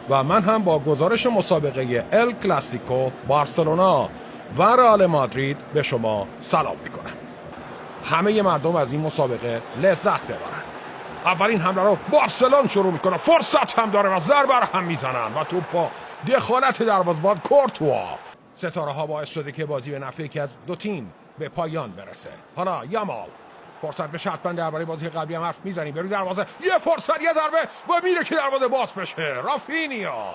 و من هم با گزارش مسابقه ال کلاسیکو بارسلونا و رئال مادرید به شما سلام میکنم. همه مردم از این مسابقه لذت ببرن. اولین حمله رو بارسلون شروع میکنه، فرصت هم داره و ضربه رو هم میزنن و توپ با دخالت دروازه‌بان کورتوا. ستاره ها باعث شده که بازی به نفع یکی از دو تیم به پایان برسه. حالا یامال فرصت به حتما درباره بازی قبلی هم حرف میزنیم. بروی دروازه یه فرصت، یه ضربه و میره که دروازه باز بشه. رافینیا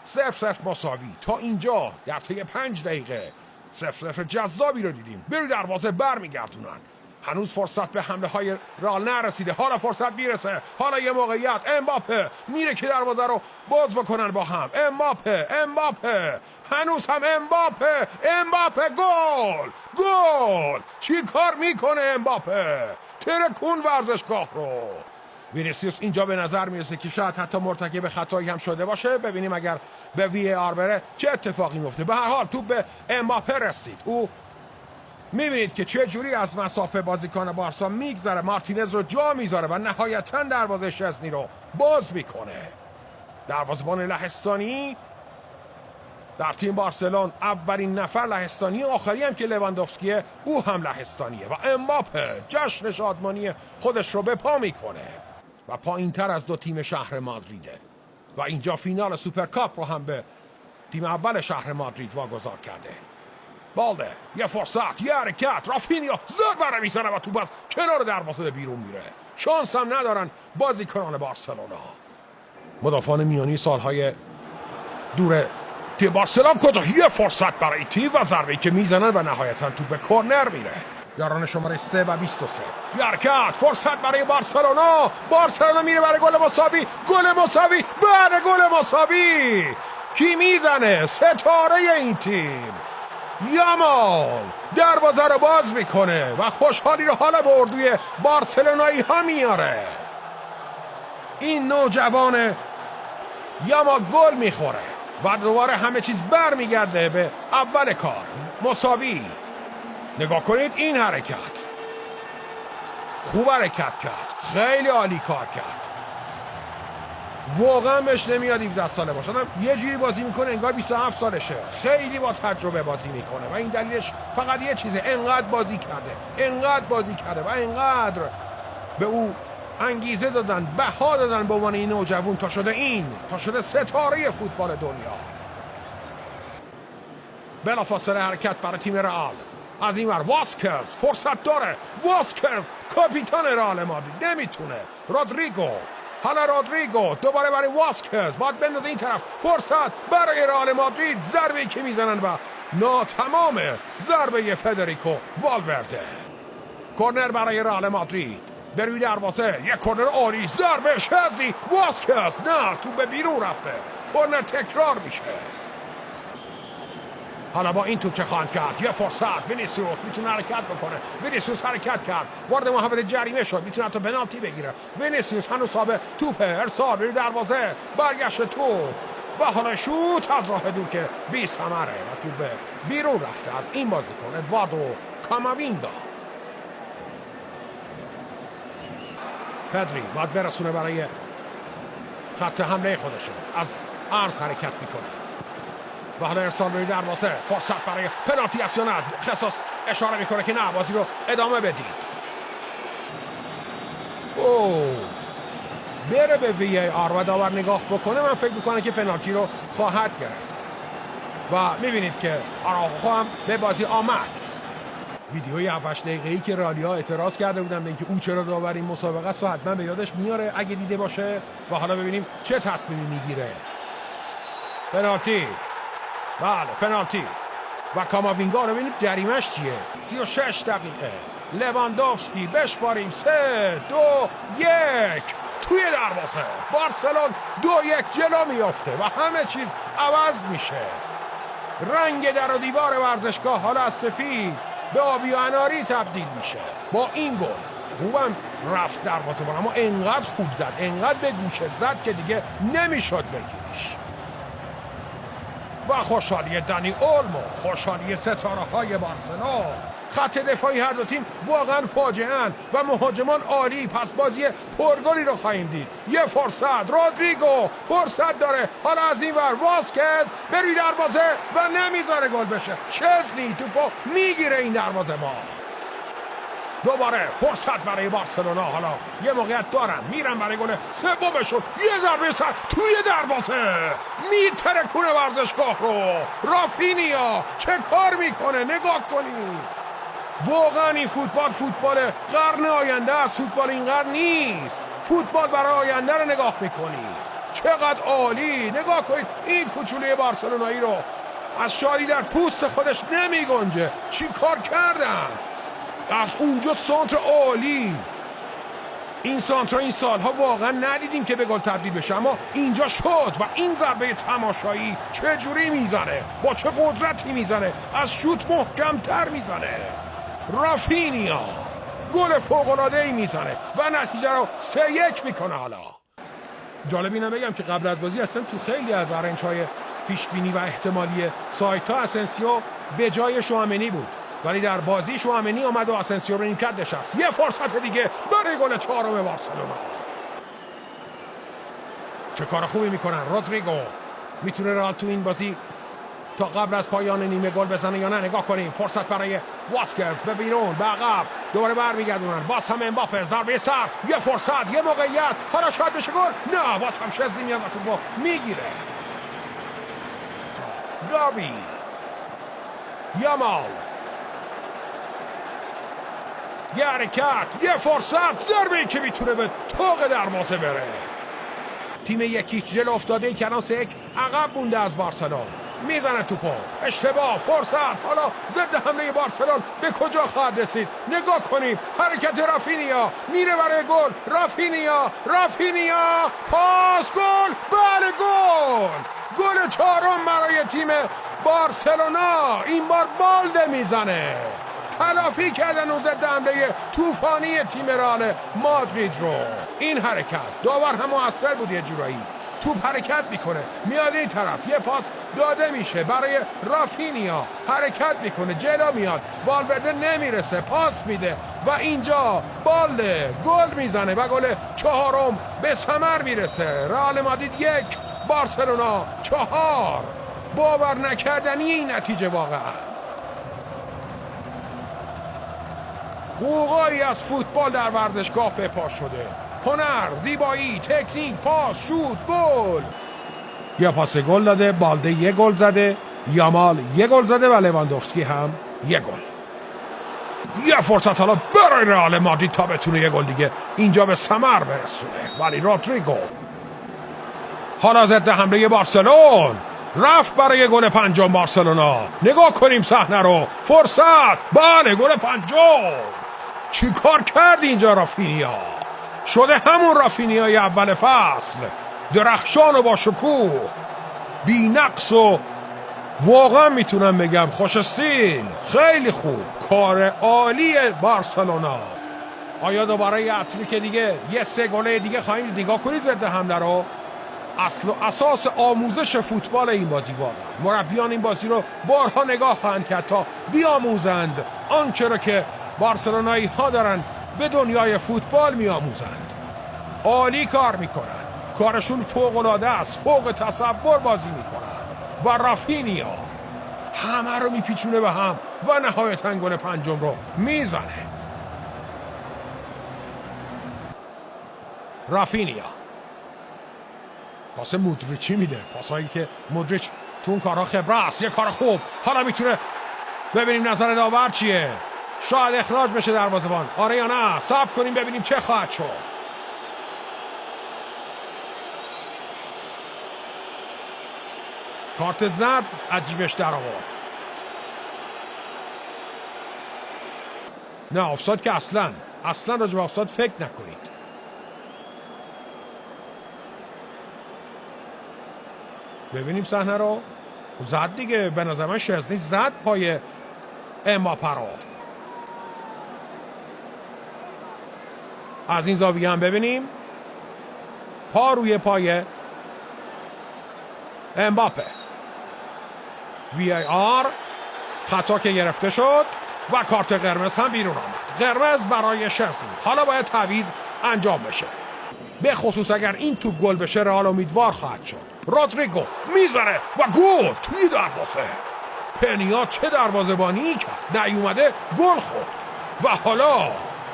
0-0 مساوی. تا اینجا در طی 5 دقیقه 0-0 جذابی رو دیدیم. بروی دروازه برمیگردونن. هنوز فرصت به حمله های رئال نرسیده. حالا فرصت میرسه. حالا یه موقعیت. امباپه میره که دروازه رو باز بکنن با هم. امباپه هنوز هم امباپه گل. چی کار میکنه امباپه؟ ترکون ورزشگاه رو. وینیسیوس اینجا به نظر میرسه که شاید حتی مرتکب خطایی هم شده باشه. ببینیم اگر به وی آر بره چه اتفاقی میفته. به هر حال توپ به امباپه رسید. او میبینید که چه جوری از مسافه بازیکن بارسا میگذره، مارتینز رو جا میذاره و نهایتا دروازه شزنی رو باز میکنه. دروازه‌بان لهستانی در تیم بارسلون، اولین نفر لهستانی، آخری هم که لواندوفسکیه او هم لهستانیه و امباپه جشن شادمانی خودش رو به پا میکنه و پایین تر از دو تیم شهر مادریده و اینجا فینال سوپرکاپ رو هم به تیم اول شهر مادرید واگذار کرده. بالده یه فرصت، یه حرکت، رافینیا ضربه رو میزنه و توپ از کنار دروازه به بیرون میره. شانس هم ندارن بازیکنان بارسلونا. مدافعان میانی سالهای دور تیم بارسلون کجا؟ یه فرصت برای تیم و ضربه‌ای که میزنن و نهایتا توپ به کرنر میره. یاران شماره 3 و 23. یه حرکت، فرصت برای بارسلونا میره برای گل مساوی. گل مساوی کی میزنه؟ ستاره این تیم یامال دروازه رو باز میکنه و خوشحالی رو حالا به اردوی بارسلونایی ها میاره. این نوجوان یامال گل میخوره و دوباره همه چیز برمیگرده به اول کار، مساوی. نگاه کنید این حرکت، خوب حرکت کرد، خیلی عالی کار کرد. واقعا بهش نمیاد 17 ساله باشه. یه جوری بازی میکنه انگار 27 سالشه. خیلی با تجربه بازی میکنه و این دلیلش فقط یه چیزه، انقدر بازی کرده و انقدر به او انگیزه دادن، بها دادن به عنوان این نوجوان تا شده ستاره فوتبال دنیا. بلافاصله حرکت برای تیم رئال. از این ور واسکز فرصت داره. واسکز کاپیتان رئال مادرید نمیتونه. رودریگو دوباره برای واسکز، باید بندازه این طرف. فرصت برای رئال مادرید، ضربه‌ای که میزنن و ناتمام ضربه فدریکو والورده. کرنر برای رئال مادرید، بروی دروازه، یک کرنر عالی، ضربه شزنی، واسکز نه، تو به بیرون رفته. کرنر تکرار میشه. حالا با این توپ چه خواهند کرد؟ یه فرصت، وینیسیوس میتونه حرکت بکنه. وینیسیوس حرکت کرد، وارد محوطه جریمه شد، میتونه حتی پنالتی بگیره. وینیسیوس هنوز صاحب توپ، ارسال به دروازه، برگشت توپ و حالا شوت از راه دور که بی ثمره و توپ بیرون رفته از این بازیکن ادواردو کاماوینگا. پدری باید برسونه برای خط حمله خودشون، از عرض حرکت میکنه و حالا ارسال به دروازه، فرصت برای پنالتی است یا نه؟ خصاص اشاره میکنه که نه، بازی رو ادامه بدید. بره به وی آر و داور نگاه بکنه، من فکر میکنم که پنالتی رو خواهد گرفت و میبینید که آراخو هم به بازی آمد. ویدیوی 7 دقیقه‌ای که رالیا اعتراض کرده بودن به اینکه او چرا داور این مسابقه است حتما به یادش میاره اگه دیده باشه و حالا ببینیم چه تصمیمی میگیره. پنالتی و کاماوینگا رو ببینیم جریمش چیه. 36 دقیقه لواندوفسکی بشماریم 3 2 1 توی دروازه. بارسلون 2-1 جلو میافته و همه چیز عوض میشه. رنگ در و دیوار ورزشگاه حالا از سفید به آبی و اناری تبدیل میشه. با این گل خوبم رفت دروازه بان، اما انقدر خوب زد، انقدر به گوشه زد که دیگه نمیشد بگیریش. و خوشحالی دنی اولمو، خوشحالی ستاره های بارسلون، خط دفاعی هر دو تیم واقعا فاجعه اند و مهاجمان عالی. پس بازی پرگلی رو خواهیم دید. یه فرصت، رودریگو فرصت داره، حالا از این ور واسکز بروی دروازه و نمیذاره گل بشه. چزنی توپو میگیره این دروازه با. دوباره فرصت برای بارسلونا. حالا یه موقعیت دارن، میرن برای گل سومشون. یه ضربه سر توی دروازه، میترکونه ورزشگاه رو. رافینیا چه کار میکنه نگاه کنید. واقعا این فوتبال قرن آینده است. فوتبال این قرن نیست. فوتبال برای آینده رو نگاه میکنید. چقدر عالی. نگاه کنید این کوچولوی بارسلونایی رو، از شادی در پوست خودش نمی گنجه. چی کار کردن؟ از اونجا سانتر عالی. این سانتر این سالها واقعا ندیدیم که به گل تبدیل بشه، اما اینجا شد. و این ضربه تماشایی چه جوری میزنه، با چه قدرتی میزنه، از شوت محکمتر میزنه. رافینیا گل فوق‌العاده‌ای میزنه و نتیجه رو 3-1 میکنه. حالا جالب اینم بگم که قبل از بازی اصلا تو خیلی از ارنج‌های پیشبینی و احتمالی سایت‌ها اسنسیو به جای شوامنی بود، ولی در بازی شوامنی آمد و اسنسیو رو نیمکت نشست. یه فرصت دیگه برای گل چهارم بارسلونا. چه کار خوبی میکنن. رودریگو میتونه رئال تو این بازی تا قبل از پایان نیمه گل بزنه یا نه. نگاه کنیم فرصت برای واسکز به بیرون، به عقب، دوباره برمیگردونن. باز هم امباپه ضربه سر، یه فرصت، یه موقعیت، حالا شاید بشه گل. نه، باز هم شزنی میاد و توپو میگیره. گاوی، یامال، یه حرکت، یه فرصت، ضربه‌ای که میتونه به طوق دروازه بره. تیم 1-0 جلو افتاده که الان 3-1 عقب مونده از بارسلون. میزنه توپو، اشتباه، فرصت. حالا ضد حمله بارسلون به کجا خواهد رسید؟ نگاه کنیم حرکت رافینیا، میره برای گل. رافینیا پاس، گل. بله گل چهارم برای تیم بارسلونا. این بار بالده میزنه. تلافی کردن و ضد حمله طوفانی تیم رئال مادرید رو. این حرکت داور هم موثر بود. یه جورایی توپ حرکت میکنه، میاد این طرف، یه پاس داده میشه برای رافینیا، حرکت میکنه، جلو میاد، والورده نمیرسه، پاس میده و اینجا بالده گل میزنه و گل چهارم به ثمر میرسه. رئال مادرید 1، بارسلونا 4. باور نکردنی این نتیجه واقعا. قوقایی از فوتبال در ورزشگاه به پا شده. هنر، زیبایی، تکنیک، پاس، شوت، گل. یه پاس گل داده، بالده یه گل زده، یامال یه گل زده و لواندوفسکی هم یه گل. یه فرصت حالا برای رئال مادرید تا بتونه یه گل دیگه اینجا به ثمر برسونه. ولی رودریگو حالا ضد حمله بارسلون رفت برای گل پنجم بارسلونا. نگاه کنیم صحنه رو. فرصت، بله گل پنجم. چی کار کرد اینجا رافینیا؟ شده همون رافینیای اول فصل، درخشان و با شکوه، بی نقص و واقعا میتونم بگم خوش استیل. خیلی خوب، کار عالی بارسلونا. آیا دوباره یه هتریک دیگه، یه 3 گل دیگه خواهیم دید؟ نگاه کنید ضد حمله رو. اصل و اساس آموزش فوتبال این بازی واقعا. مربیان این بازی رو بارها نگاه خواهند کرد تا بیاموزند آنچه را که بارسلونایی ها دارن به دنیای فوتبال میآموزند. عالی کار میکنن، کارشون فوق العاده است، فوق تصور بازی میکنن. و رافینیا همه رو میپیچونه به هم و نهایتا گل پنجم رو میزنه. رافینیا پاس مودریچی میده، پاسایی که مودریچ تو اون کارها خبره است. یه کار خوب. حالا میتونه ببینیم نظر داور چیه. شاید اخراج بشه دروازه‌بان، آره یا نه؟ صبر کنیم ببینیم چه خواهد شد. کارت زرد عجیبش در آورد. نه آفساید که اصلا راجع به آفساید فکر نکنید. ببینیم صحنه رو. زد دیگه، به نظر من شزنی زد پای امباپه رو. از این زاویه هم ببینیم، پا روی پای امباپه. وی ای آر، خطا که گرفته شد. و کارت قرمز هم بیرون آمد. قرمز برای شزنی. حالا باید تعویض انجام بشه، به خصوص اگر این توپ گل بشه رئال امیدوار خواهد شد. رودریگو میزنه و گل توی دروازه. پنیا چه دروازه‌بانی کرد، نیومده گل خورد و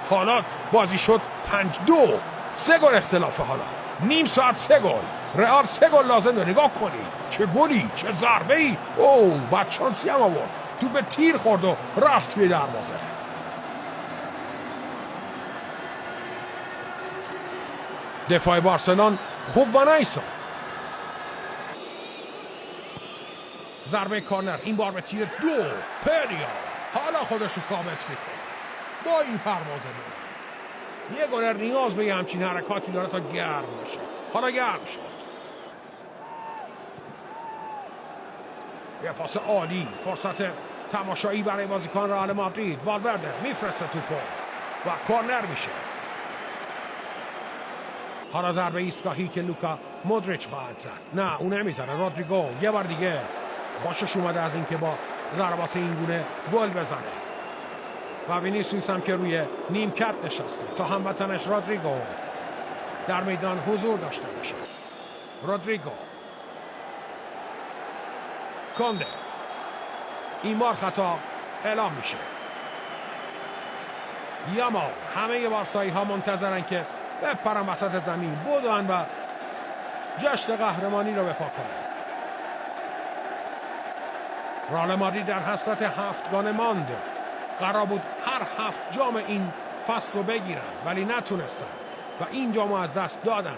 حالا بازی شد 5-2. 3 گل اختلافه. حالا نیم ساعت 3 گل، رئال 3 گل لازم داره. نگاه کنید چه گلی، چه ضربه ای. بعد شانسی هم آورد، تو به تیر خورد و رفت توی دروازه. دفاع بارسلون خوب و نیسان. ضربه کارنر این بار به تیر 2. پنیا حالا خودش رو ثابت میکنه با این پروازه. یه گلر نیاز به یه همچین حرکاتی داره تا گرم بشه. حالا گرم شد. یه پاس عالی، فرصت تماشایی برای بازیکن رئال مادرید. والورده میفرسته توپو و کورنر میشه. حالا ضربه ایستگاهی که لوکا مودریچ خواهد زد. نه اون نمیزنه. رودریگو یه بار دیگه خوشش اومده از اینکه با ضربات این گونه گل بزنه و وینیسیوس هم که روی نیمکت نشسته تا هموطنش رودریگو در میدان حضور داشته باشه. رودریگو، کنده، این بار خطا اعلام میشه. یامال. همه بارسایی ها منتظرن که بپرن وسط زمین، بودن و جشن قهرمانی رو بپا کنن. رئال مادرید در حسرت 7 گانه ماند. قرار بود هر 7 جام این فصل رو بگیرن ولی نتونستن و این جام از دست دادن.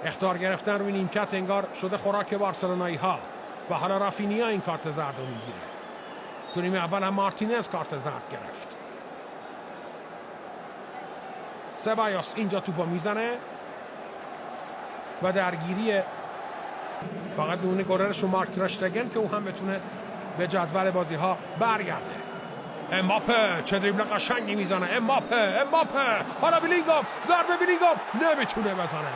اخطار گرفتن روی نیمکت انگار شده خوراک بارسلونایی ها و حالا رافینیا این کارت زرد رو میگیره. تو نیمه اول هم مارتینز کارت زرد گرفت. سبایوس اینجا توپو میزنه و درگیری فقط اون گلرش و مارک تر اشتگن که او هم بتونه به جدول بازی ها برگرده. امباپه چه دریبل قشنگی میزنه. امباپه حالا بیلینگام، ضربه بیلینگام نمیتونه بزنه.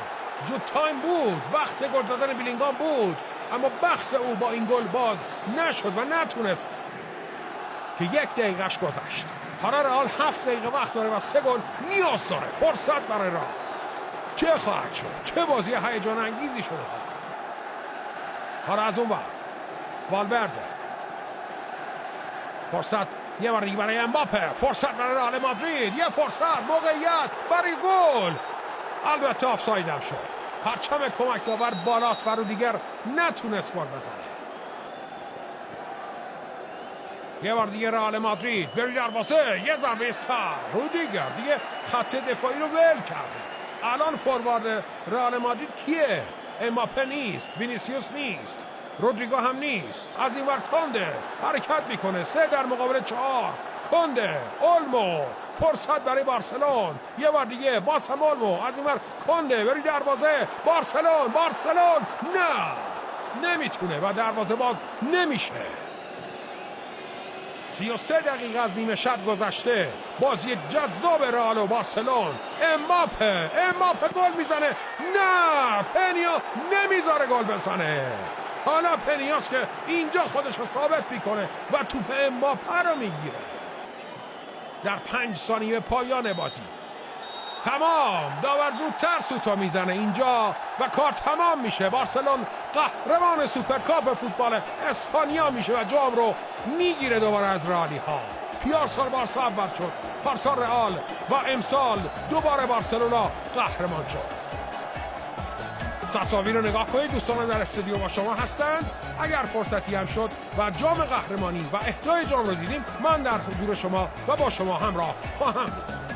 جو تایم بود، وقت گل زدن بیلینگام بود اما بخت او با این گل باز نشد و نتونست که 1 دقیقهش گذشت. حالا رئال 7 دقیقه وقت داره و 3 گل نیاز داره. فرصت برای رئال. چه خواهد شد؟ چه بازی هیجان انگیزی شده. حالا از اون ور والورده، فرصت یه بار دیگه برای امباپه، فرصت برای رئال مادرید، یه فرصت، موقعیت برای گل. البته آفساید هم شد. پرچم کمک داور بالاست و رو دیگر نتونست گل بزنه. یه بار دیگه رئال مادرید بری دروازه، یه ضربه سر رو دیگه خط دفاعی رو ول کرده. الان فوروارد رئال مادرید کیه؟ امباپه نیست، وینیسیوس نیست، رودریگو هم نیست. از این ور کنده حرکت میکنه، 3 در مقابل 4. کنده، اولمو، فرصت برای بارسلون. یه بار دیگه باز هم اولمو، از این ور کنده بری دروازه. بارسلون نه نمیتونه و دروازه باز نمیشه. 33 دقیقه از نیمه شب گذشته. بازی جذاب رئال و بارسلون. امباپه گل میزنه. نه، پنیا نمیذاره گل بزنه. حالا پنیاست که اینجا خودش رو ثابت میکنه و توپ امباپه رو میگیره. در 5 ثانیه پایان بازی تمام. داور زودتر سوتا میزنه اینجا و کار تمام میشه. بارسلون قهرمان سوپرکاپ فوتبال اسپانیا میشه و جام رو میگیره دوباره از رئالی ها. پیارسال بارسا اول شد، پارسال رئال و امسال دوباره بارسلونا قهرمان شد. تصاویر رو نگاه کنید. دوستان در استودیو با شما هستند. اگر فرصتی هم شد و جام قهرمانی و اهدای جام رو دیدیم، من در حضور شما و با شما همراه خواهم بود.